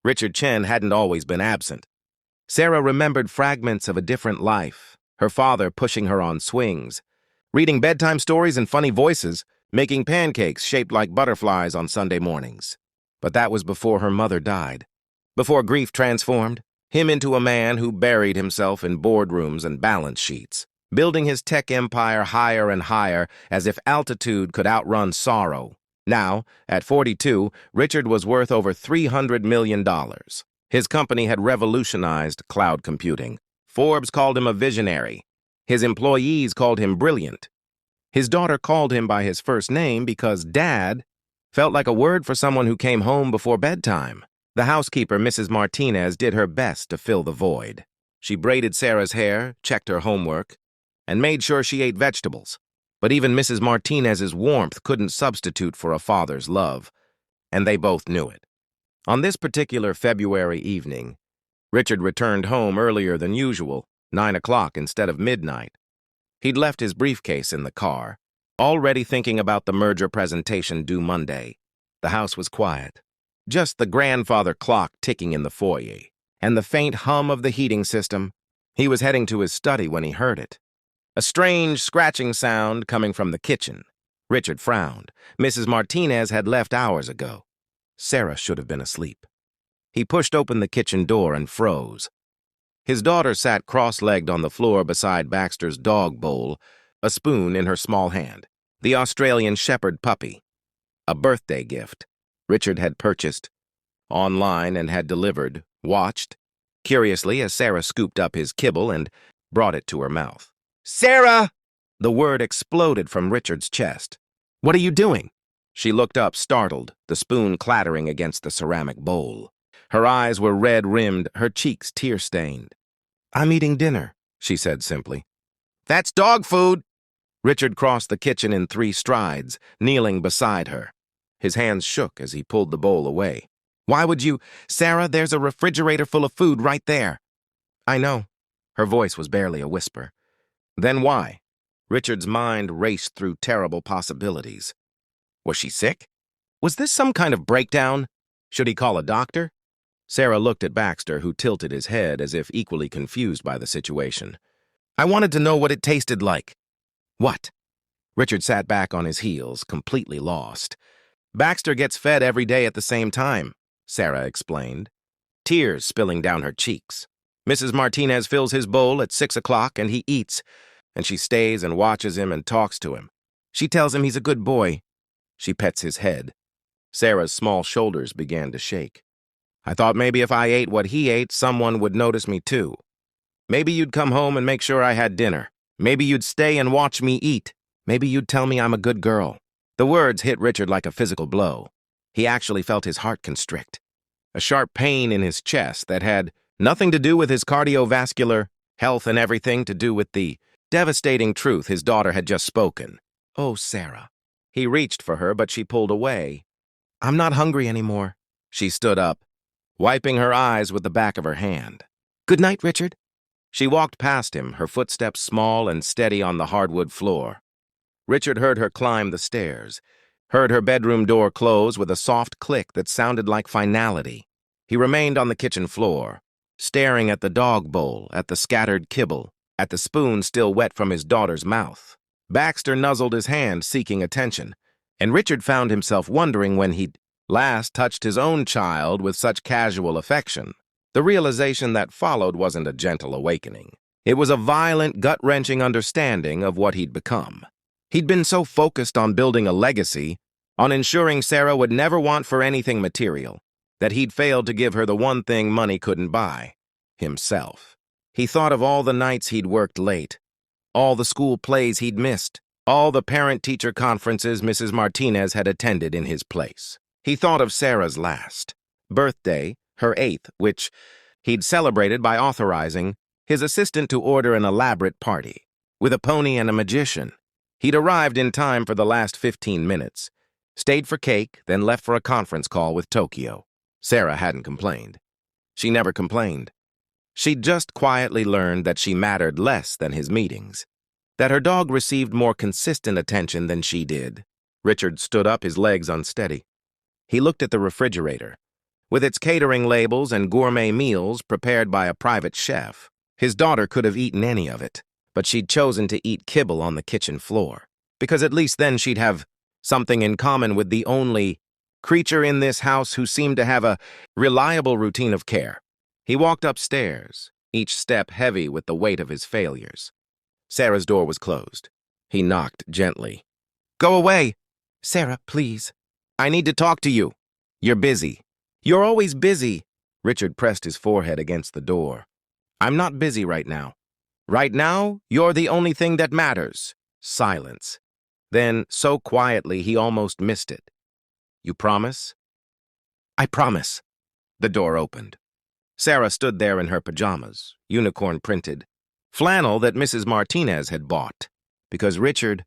Richard Chen hadn't always been absent. Sarah remembered fragments of a different life, her father pushing her on swings, reading bedtime stories in funny voices, making pancakes shaped like butterflies on Sunday mornings. But that was before her mother died, before grief transformed him into a man who buried himself in boardrooms and balance sheets, building his tech empire higher and higher as if altitude could outrun sorrow. Now, at 42, Richard was worth over $300 million. His company had revolutionized cloud computing. Forbes called him a visionary. His employees called him brilliant. His daughter called him by his first name because Dad felt like a word for someone who came home before bedtime. The housekeeper, Mrs. Martinez, did her best to fill the void. She braided Sarah's hair, checked her homework, and made sure she ate vegetables. But even Mrs. Martinez's warmth couldn't substitute for a father's love, and they both knew it. On this particular February evening, Richard returned home earlier than usual, 9 o'clock instead of midnight. He'd left his briefcase in the car, already thinking about the merger presentation due Monday. The house was quiet. Just the grandfather clock ticking in the foyer, and the faint hum of the heating system. He was heading to his study when he heard it. A strange, scratching sound coming from the kitchen. Richard frowned. Mrs. Martinez had left hours ago. Sarah should have been asleep. He pushed open the kitchen door and froze. His daughter sat cross-legged on the floor beside Baxter's dog bowl, a spoon in her small hand. The Australian Shepherd puppy. A birthday gift Richard had purchased online and had delivered, watched, curiously as Sarah scooped up his kibble and brought it to her mouth. "Sarah!" The word exploded from Richard's chest. "What are you doing?" She looked up, startled, the spoon clattering against the ceramic bowl. Her eyes were red-rimmed, her cheeks tear-stained. "I'm eating dinner," she said simply. "That's dog food!" Richard crossed the kitchen in 3 strides, kneeling beside her. His hands shook as he pulled the bowl away. "Why would you— Sarah, there's a refrigerator full of food right there." "I know." Her voice was barely a whisper. "Then why?" Richard's mind raced through terrible possibilities. Was she sick? Was this some kind of breakdown? Should he call a doctor? Sarah looked at Baxter, who tilted his head as if equally confused by the situation. "I wanted to know what it tasted like." "What?" Richard sat back on his heels, completely lost. "Baxter gets fed every day at the same time," Sarah explained, tears spilling down her cheeks. "Mrs. Martinez fills his bowl at 6 o'clock and he eats, and she stays and watches him and talks to him. She tells him he's a good boy. She pets his head." Sarah's small shoulders began to shake. "I thought maybe if I ate what he ate, someone would notice me too. Maybe you'd come home and make sure I had dinner. Maybe you'd stay and watch me eat. Maybe you'd tell me I'm a good girl." The words hit Richard like a physical blow. He actually felt his heart constrict. A sharp pain in his chest that had nothing to do with his cardiovascular health and everything to do with the devastating truth his daughter had just spoken. "Oh, Sarah." He reached for her, but she pulled away. "I'm not hungry anymore." She stood up, wiping her eyes with the back of her hand. "Good night, Richard." She walked past him, her footsteps small and steady on the hardwood floor. Richard heard her climb the stairs, heard her bedroom door close with a soft click that sounded like finality. He remained on the kitchen floor, staring at the dog bowl, at the scattered kibble, at the spoon still wet from his daughter's mouth. Baxter nuzzled his hand, seeking attention, and Richard found himself wondering when he'd last touched his own child with such casual affection. The realization that followed wasn't a gentle awakening. It was a violent, gut-wrenching understanding of what he'd become. He'd been so focused on building a legacy, on ensuring Sarah would never want for anything material, that he'd failed to give her the one thing money couldn't buy: himself. He thought of all the nights he'd worked late, all the school plays he'd missed, all the parent-teacher conferences Mrs. Martinez had attended in his place. He thought of Sarah's last birthday, her 8th, which he'd celebrated by authorizing his assistant to order an elaborate party, with a pony and a magician. He'd arrived in time for the last 15 minutes, stayed for cake, then left for a conference call with Tokyo. Sarah hadn't complained. She never complained. She'd just quietly learned that she mattered less than his meetings, that her dog received more consistent attention than she did. Richard stood up, his legs unsteady. He looked at the refrigerator. With its catering labels and gourmet meals prepared by a private chef, his daughter could have eaten any of it, but she'd chosen to eat kibble on the kitchen floor, because at least then she'd have something in common with the only creature in this house who seemed to have a reliable routine of care. He walked upstairs, each step heavy with the weight of his failures. Sarah's door was closed. He knocked gently. "Go away! Sarah, please. I need to talk to you. You're busy. You're always busy." Richard pressed his forehead against the door. "I'm not busy right now. Right now, you're the only thing that matters." Silence. Then, so quietly, he almost missed it. "You promise?" "I promise." The door opened. Sarah stood there in her pajamas, unicorn-printed, flannel that Mrs. Martinez had bought, because Richard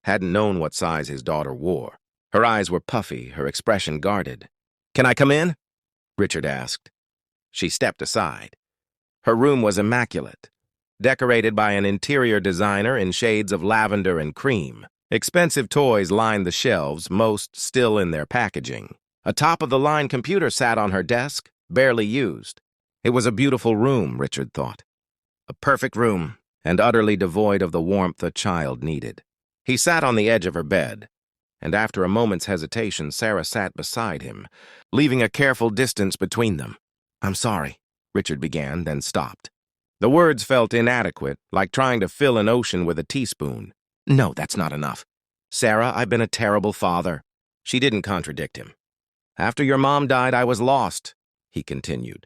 hadn't known what size his daughter wore. Her eyes were puffy, her expression guarded. "Can I come in?" Richard asked. She stepped aside. Her room was immaculate, decorated by an interior designer in shades of lavender and cream. Expensive toys lined the shelves, most still in their packaging. A top-of-the-line computer sat on her desk, barely used. It was a beautiful room, Richard thought. A perfect room, and utterly devoid of the warmth a child needed. He sat on the edge of her bed, and after a moment's hesitation, Sarah sat beside him, leaving a careful distance between them. "I'm sorry," Richard began, then stopped. The words felt inadequate, like trying to fill an ocean with a teaspoon. "No, that's not enough. Sarah, I've been a terrible father." She didn't contradict him. "After your mom died, I was lost," he continued.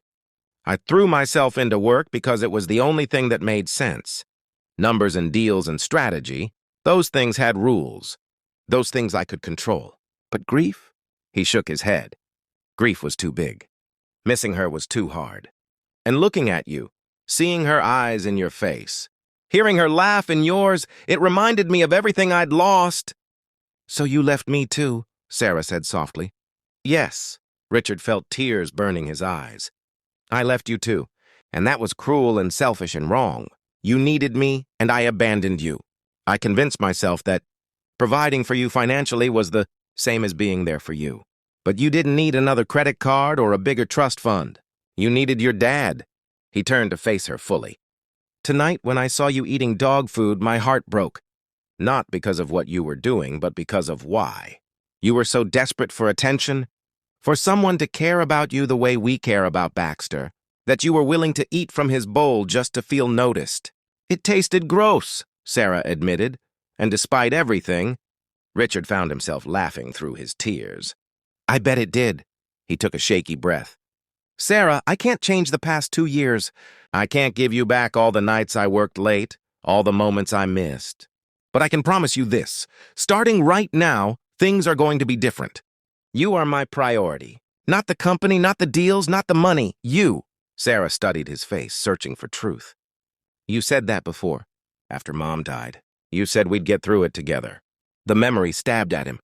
"I threw myself into work because it was the only thing that made sense. Numbers and deals and strategy, those things had rules. Those things I could control. But grief?" He shook his head. "Grief was too big. Missing her was too hard. And looking at you, seeing her eyes in your face, hearing her laugh in yours, it reminded me of everything I'd lost." "So you left me too," Sarah said softly. "Yes." Richard felt tears burning his eyes. "I left you too, and that was cruel and selfish and wrong. You needed me, and I abandoned you. I convinced myself that providing for you financially was the same as being there for you. But you didn't need another credit card or a bigger trust fund. You needed your dad." He turned to face her fully. "Tonight, when I saw you eating dog food, my heart broke. Not because of what you were doing, but because of why. You were so desperate for attention, for someone to care about you the way we care about Baxter, that you were willing to eat from his bowl just to feel noticed." "It tasted gross," Sarah admitted, and despite everything, Richard found himself laughing through his tears. "I bet it did." He took a shaky breath. "Sarah, I can't change the past 2 years. I can't give you back all the nights I worked late, all the moments I missed. But I can promise you this. Starting right now, things are going to be different. You are my priority. Not the company, not the deals, not the money. You." Sarah studied his face, searching for truth. "You said that before, after Mom died. You said we'd get through it together." The memory stabbed at him.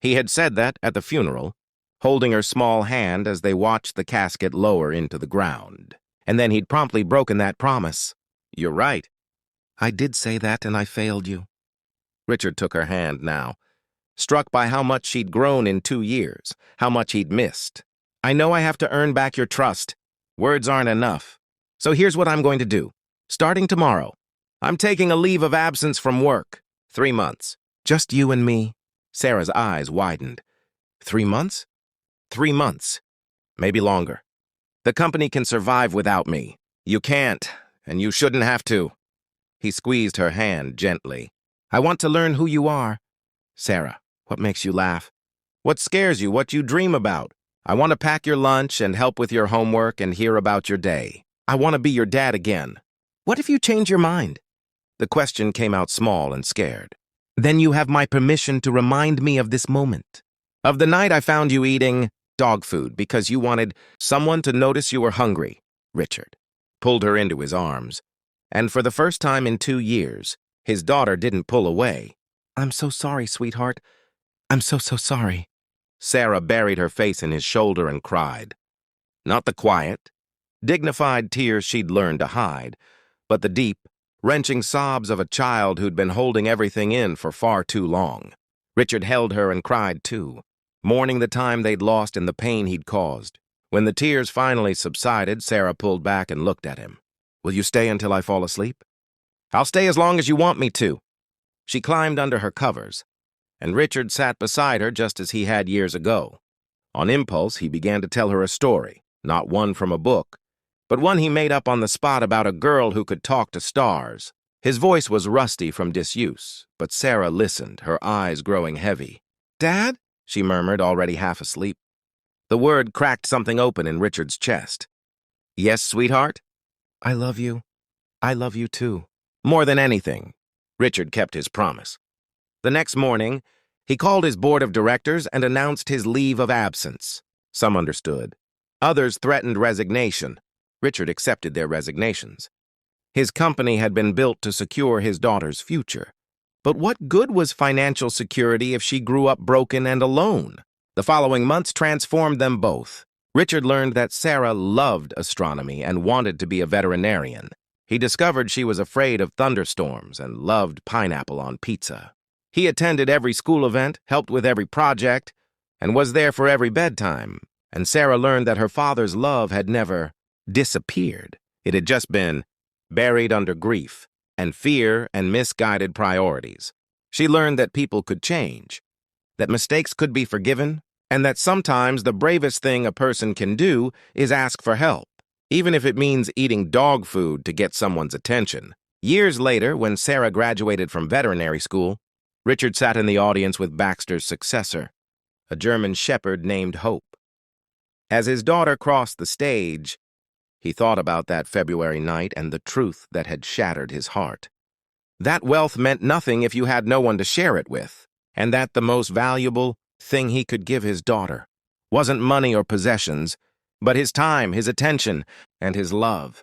He had said that at the funeral, holding her small hand as they watched the casket lower into the ground. And then he'd promptly broken that promise. "You're right. I did say that, and I failed you." Richard took her hand now, struck by how much she'd grown in 2 years, how much he'd missed. "I know I have to earn back your trust. Words aren't enough. So here's what I'm going to do. Starting tomorrow, I'm taking a leave of absence from work. 3 months. Just you and me." Sarah's eyes widened. 3 months? 3 months. Maybe longer. The company can survive without me. You can't, and you shouldn't have to. He squeezed her hand gently. "I want to learn who you are. Sarah, what makes you laugh? What scares you, what you dream about? I want to pack your lunch and help with your homework and hear about your day. I want to be your dad again. What if you change your mind?" The question came out small and scared. "Then you have my permission to remind me of this moment. Of the night I found you eating dog food because you wanted someone to notice you were hungry." Richard pulled her into his arms, and for the first time in 2 years, his daughter didn't pull away. "I'm so sorry, sweetheart. I'm so sorry." Sarah buried her face in his shoulder and cried. Not the quiet, dignified tears she'd learned to hide, but the deep, wrenching sobs of a child who'd been holding everything in for far too long. Richard held her and cried too, mourning the time they'd lost and the pain he'd caused. When the tears finally subsided, Sarah pulled back and looked at him. "Will you stay until I fall asleep?" "I'll stay as long as you want me to." She climbed under her covers, and Richard sat beside her just as he had years ago. On impulse, he began to tell her a story, not one from a book, but one he made up on the spot about a girl who could talk to stars. His voice was rusty from disuse, but Sarah listened, her eyes growing heavy. "Dad?" she murmured, already half asleep. The word cracked something open in Richard's chest. "Yes, sweetheart?" "I love you. I love you too." More than anything, Richard kept his promise. The next morning, he called his board of directors and announced his leave of absence. Some understood. Others threatened resignation. Richard accepted their resignations. His company had been built to secure his daughter's future. But what good was financial security if she grew up broken and alone? The following months transformed them both. Richard learned that Sarah loved astronomy and wanted to be a veterinarian. He discovered she was afraid of thunderstorms and loved pineapple on pizza. He attended every school event, helped with every project, and was there for every bedtime. And Sarah learned that her father's love had never disappeared. It had just been buried under grief and fear and misguided priorities. She learned that people could change, that mistakes could be forgiven, and that sometimes the bravest thing a person can do is ask for help, even if it means eating dog food to get someone's attention. Years later, when Sarah graduated from veterinary school, Richard sat in the audience with Baxter's successor, a German shepherd named Hope. As his daughter crossed the stage, he thought about that February night and the truth that had shattered his heart. That wealth meant nothing if you had no one to share it with, and that the most valuable thing he could give his daughter wasn't money or possessions, but his time, his attention, and his love.